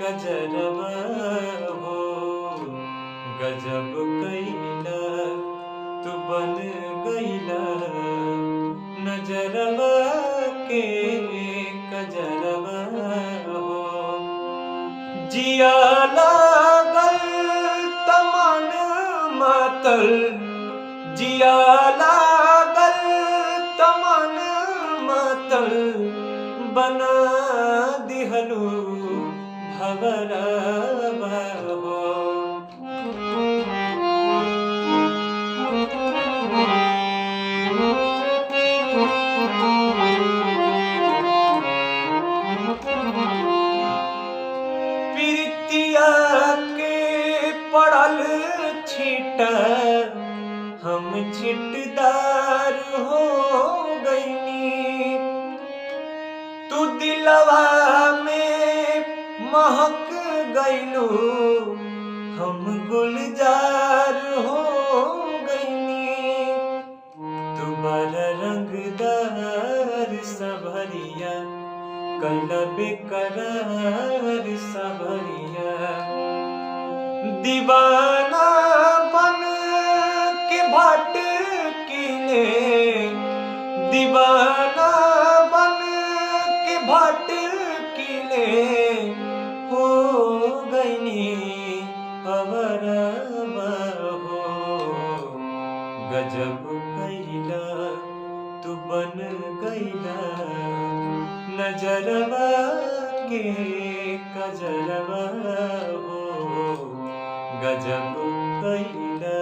कजरवा हो गजब कइला तू बन गइला नजरवा के कजरवा हो जिया लागल तमन मातल जिया लागल तमन मातल बना दिहलू भवरवा हो प्रीतिया के पड़ल छीटा हम छिटदार हो गईनी तू दिलवा में महक गईलू हम गुलजार हो गईनी तू बड़ा रंगदार सबरिया कैला बेकरार सबरिया दीवाना बन के भाट किले दीवाना बन के भाट किले हो गईनी अवरवा हो गजब कैला तू बन गईला नजरवा के कजरवा हो गजब कैला।